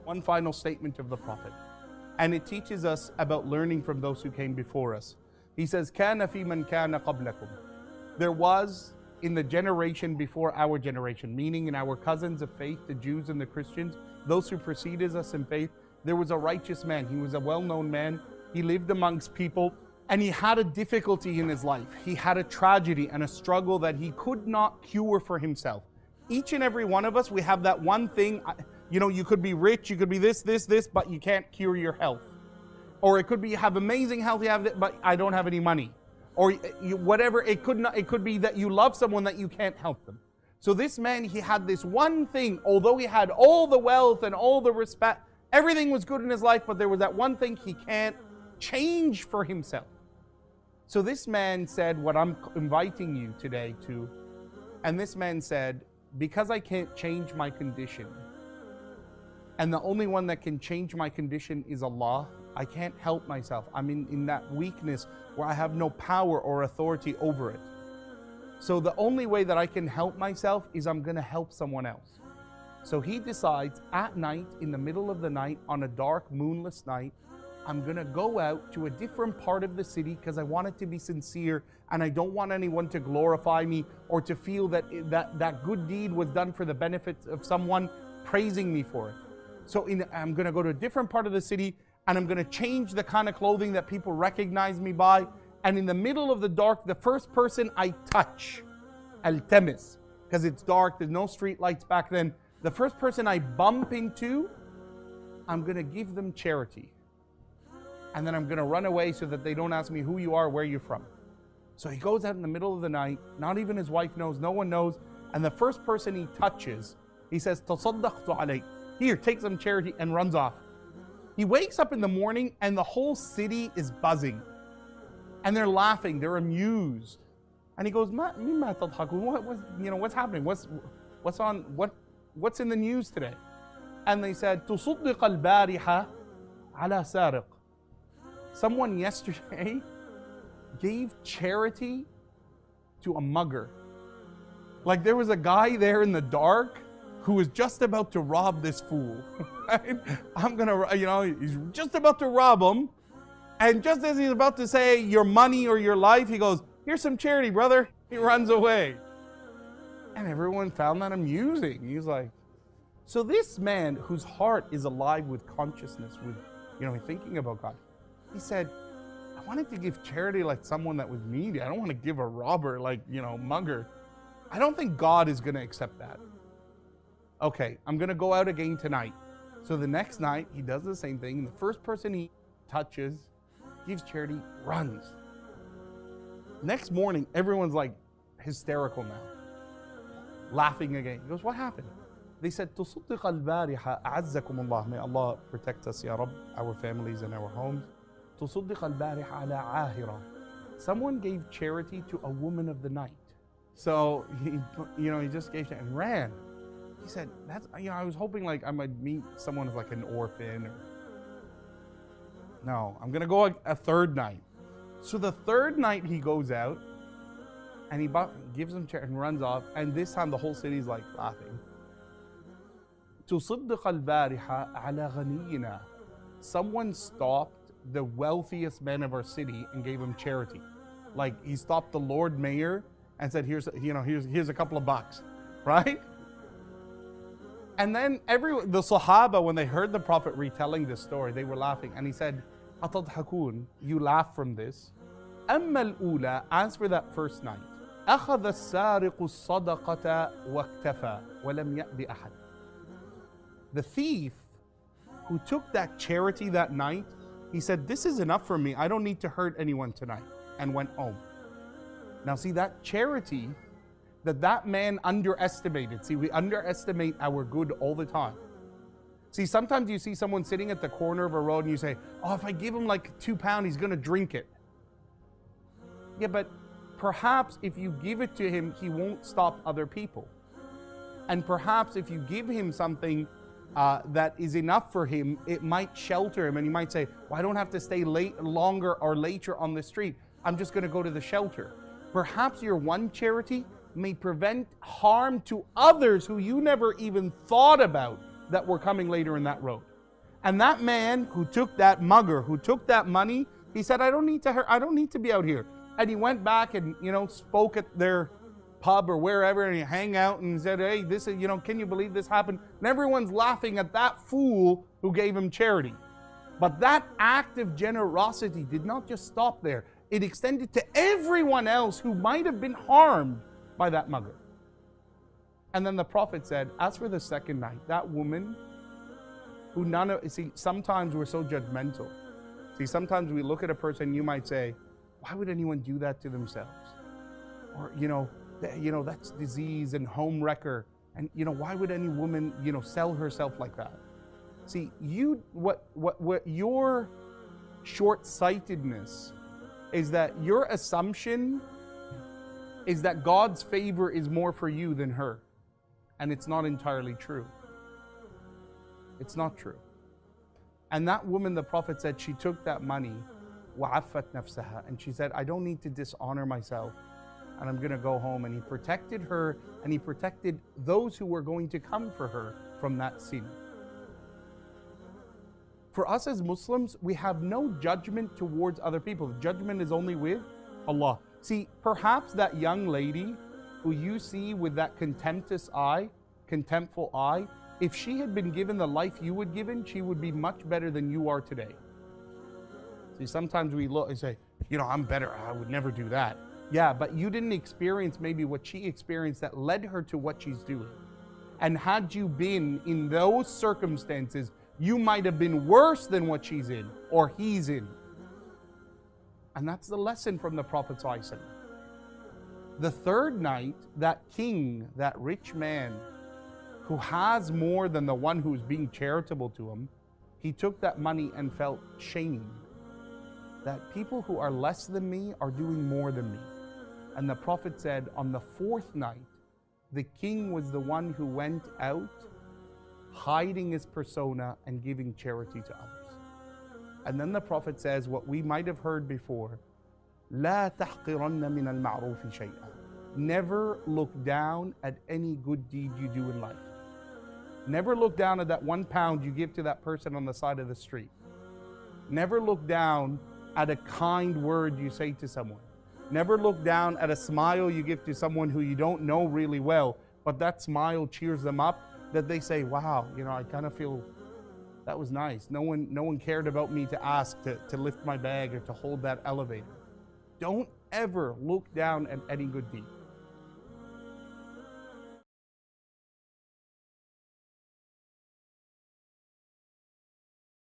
One final statement of the Prophet. And it teaches us about learning from those who came before us. He says, كَانَ فِي مَنْ كَانَ قَبْلَكُمْ. There was in the generation before our generation, meaning in our cousins of faith, the Jews and the Christians, those who preceded us in faith, there was a righteous man. He was a well-known man. He lived amongst people and he had a difficulty in his life. He had a tragedy and a struggle that he could not cure for himself. Each and every one of us, we have that one thing. You know, you could be rich, you could be this, but you can't cure your health. Or it could be you have amazing health, but I don't have any money. Or whatever, it could be that you love someone that you can't help them. So this man, he had this one thing, although he had all the wealth and all the respect, everything was good in his life, but there was that one thing he can't change for himself. So this man said what I'm inviting you today to, and this man said, because I can't change my condition, and the only one that can change my condition is Allah, I can't help myself. I'm in that weakness where I have no power or authority over it. So the only way that I can help myself is I'm going to help someone else. So he decides at night, in the middle of the night, on a dark, moonless night, I'm going to go out to a different part of the city because I want it to be sincere and I don't want anyone to glorify me or to feel that that good deed was done for the benefit of someone praising me for it. So I'm going to go to a different part of the city and I'm going to change the kind of clothing that people recognize me by. And in the middle of the dark, the first person I touch, al-tamis, because it's dark, there's no street lights back then. The first person I bump into, I'm going to give them charity. And then I'm going to run away so that they don't ask me who you are, where you're from. So he goes out in the middle of the night, not even his wife knows, no one knows. And the first person he touches, he says, "Tasaddaqtu alayk." Here, take some charity, and runs off. He wakes up in the morning and the whole city is buzzing. And they're laughing, they're amused. And he goes, "Mimma tadhakun?" What's happening? What's in the news today? And they said, "Tusaddiq al-bariha ala sariq." Someone yesterday gave charity to a mugger. Like there was a guy there in the dark who was just about to rob this fool. Right? He's just about to rob him. And just as he's about to say your money or your life, he goes, "Here's some charity, brother." He runs away. And everyone found that amusing. He's like, so this man whose heart is alive with consciousness, with thinking about God, he said, I wanted to give charity like someone that was needy. I don't want to give a robber like, mugger. I don't think God is going to accept that. Okay, I'm going to go out again tonight. So the next night, he does the same thing. And the first person he touches, gives charity, runs. Next morning, everyone's like hysterical now. Laughing again. He goes, what happened? They said, "Tusaddiq al-bariha a'azzakum Allah." May Allah protect us, Ya Rabb, our families and our homes. "Tusaddiq al-bariha ala ahira." Someone gave charity to a woman of the night. So he just gave it and ran. He said, I was hoping like I might meet someone who's like an orphan. No, I'm gonna go a third night. So the third night he goes out and he gives them charity and runs off. And this time the whole city's like laughing. "Tusaddiq al-bariha ala ghaniyina." Someone stopped the wealthiest man of our city and gave him charity. Like he stopped the Lord Mayor and said, here's a couple of bucks, right? And then the Sahaba, when they heard the Prophet retelling this story, they were laughing. And he said, "Atadhakun, you laugh from this. Amma al-ula," as for that first night, أخذ السارق الصدقة واكتفى ولم يأذ أحد. The thief who took that charity that night, he said, "This is enough for me. I don't need to hurt anyone tonight," and went home. Now see, that charity that man underestimated. See, we underestimate our good all the time. See, sometimes you see someone sitting at the corner of a road and you say, "Oh, if I give him like £2, he's gonna drink it." Yeah, but perhaps if you give it to him, he won't stop other people. And perhaps if you give him something that is enough for him, it might shelter him, and he might say, "Well, I don't have to stay longer or later on the street. I'm just going to go to the shelter." Perhaps your one charity may prevent harm to others who you never even thought about that were coming later in that road. And that man who took that mugger, who took that money, he said, I don't need to be out here. And he went back and, spoke at their pub or wherever, and he hang out and said, hey, this is, can you believe this happened? And everyone's laughing at that fool who gave him charity. But that act of generosity did not just stop there. It extended to everyone else who might have been harmed by that mugger. And then the Prophet said, as for the second night, that woman who sometimes we're so judgmental. See, sometimes we look at a person, you might say, why would anyone do that to themselves? Or, that's disease and home wrecker. And, why would any woman, sell herself like that? See, what your short-sightedness is that your assumption is that God's favor is more for you than her. And it's not entirely true. It's not true. And that woman, the Prophet said, she took that money, وَعَفَّتْ نَفْسَهَا, and she said, I don't need to dishonor myself, and I'm going to go home. And he protected her, and he protected those who were going to come for her from that sin. For us as Muslims, we have no judgment towards other people. Judgment is only with Allah. See, perhaps that young lady who you see with that contemptful eye, if she had been given the life you would given, she would be much better than you are today. See, sometimes we look and say, I'm better, I would never do that. Yeah, but you didn't experience maybe what she experienced that led her to what she's doing. And had you been in those circumstances, you might have been worse than what she's in or he's in. And that's the lesson from the Prophet ﷺ. The third night, that king, that rich man, who has more than the one who's being charitable to him, he took that money and felt shame that people who are less than me are doing more than me. And the Prophet said, on the fourth night, the king was the one who went out hiding his persona and giving charity to others. And then the Prophet says what we might have heard before, لا تحقرن من المعروف شيئا. Never look down at any good deed you do in life. Never look down at that £1 you give to that person on the side of the street. Never look down at a kind word you say to someone. Never look down at a smile you give to someone who you don't know really well, but that smile cheers them up, that they say, wow, I kind of feel that was nice. No one cared about me to ask to lift my bag or to hold that elevator. Don't ever look down at any good deed.